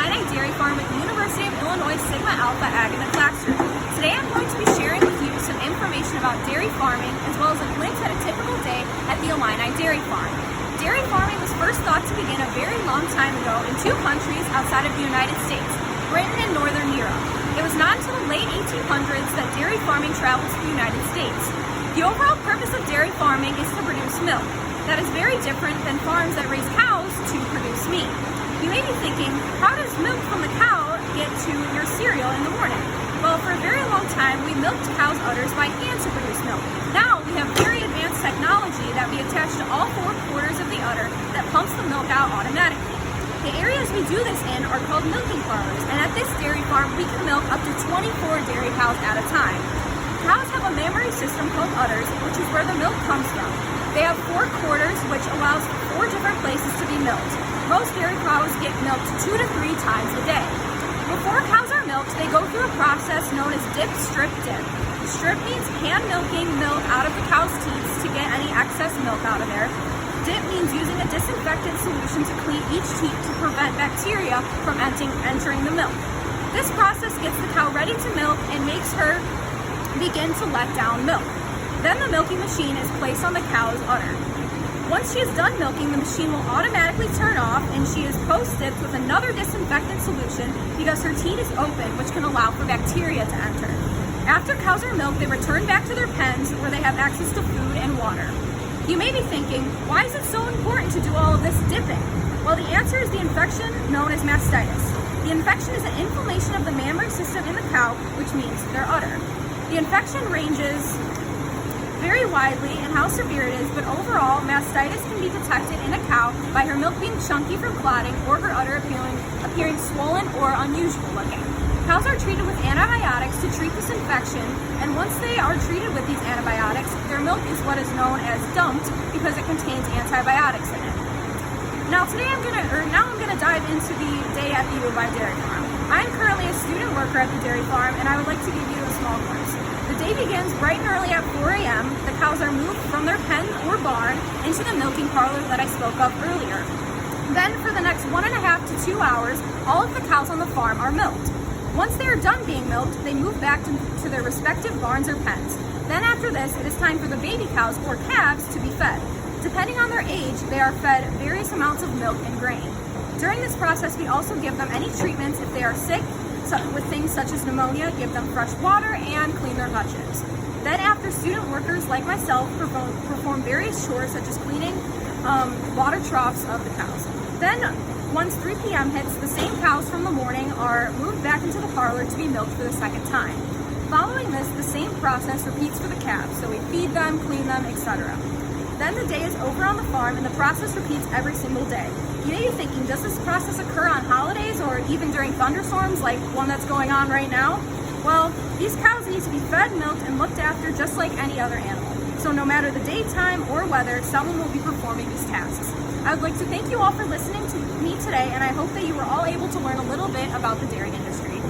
Illini Dairy Farm at the University of Illinois Sigma Alpha Ag in the classroom. Today I'm going to be sharing with you some information about dairy farming as well as a glimpse at a typical day at the Illini Dairy Farm. Dairy farming was first thought to begin a very long time ago in two countries outside of the United States, Britain and Northern Europe. It was not until the late 1800s that dairy farming traveled to the United States. The overall purpose of dairy farming is to produce milk. That is very different than farms that raise cows to produce meat. You may be thinking, how does milk from the cow get to your cereal in the morning? Well, for a very long time, we milked cows' udders by hand to produce milk. Now, we have very advanced technology that we attach to all four quarters of the udder that pumps the milk out automatically. The areas we do this in are called milking parlors, and at this dairy farm, we can milk up to 24 dairy cows at a time. Cows have a mammary system called udders, which is where the milk comes from. They have four quarters, which allows four different places to be milked. Most dairy cows get milked 2 to 3 times a day. Before cows are milked, they go through a process known as dip, strip, dip. Strip means hand milking milk out of the cow's teats to get any excess milk out of there. Dip means using a disinfectant solution to clean each teat to prevent bacteria from entering the milk. This process gets the cow ready to milk and makes her begin to let down milk. Then the milking machine is placed on the cow's udder. Once she is done milking, the machine will automatically turn off and she is post-dipped with another disinfectant solution because her teat is open, which can allow for bacteria to enter. After cows are milked, they return back to their pens where they have access to food and water. You may be thinking, why is it so important to do all of this dipping? Well, the answer is the infection known as mastitis. The infection is an inflammation of the mammary system in the cow, which means their udder. The infection ranges very widely in how severe it is, but overall, mastitis can be detected in a cow by her milk being chunky from clotting or her udder appearing swollen or unusual looking. Cows are treated with antibiotics to treat this infection, and once they are treated with these antibiotics, their milk is what is known as dumped because it contains antibiotics in it. Now I'm gonna dive into the day at the U of I Dairy Farm. I am currently a student worker at the dairy farm, and I would like to give you a small glimpse. The day begins bright and early at 4 a.m. The cows are moved from their pen or barn into the milking parlor that I spoke of earlier. Then for the next 1.5 to 2 hours, all of the cows on the farm are milked. Once they are done being milked, they move back to their respective barns or pens. Then after this, it is time for the baby cows or calves to be fed. Depending on their age, they are fed various amounts of milk and grain. During this process, we also give them any treatments if they are sick, with things such as pneumonia, give them fresh water, and clean their hutches. Then after, student workers like myself perform various chores such as cleaning water troughs of the cows. Then once 3 p.m. hits, the same cows from the morning are moved back into the parlor to be milked for the second time. Following this, the same process repeats for the calves, so we feed them, clean them, etc. Then the day is over on the farm and the process repeats every single day. You may be thinking, does this process occur on holidays or even during thunderstorms like one that's going on right now? Well, these cows need to be fed, milked, and looked after just like any other animal. So no matter the daytime or weather, someone will be performing these tasks. I would like to thank you all for listening to me today, and I hope that you were all able to learn a little bit about the dairy industry.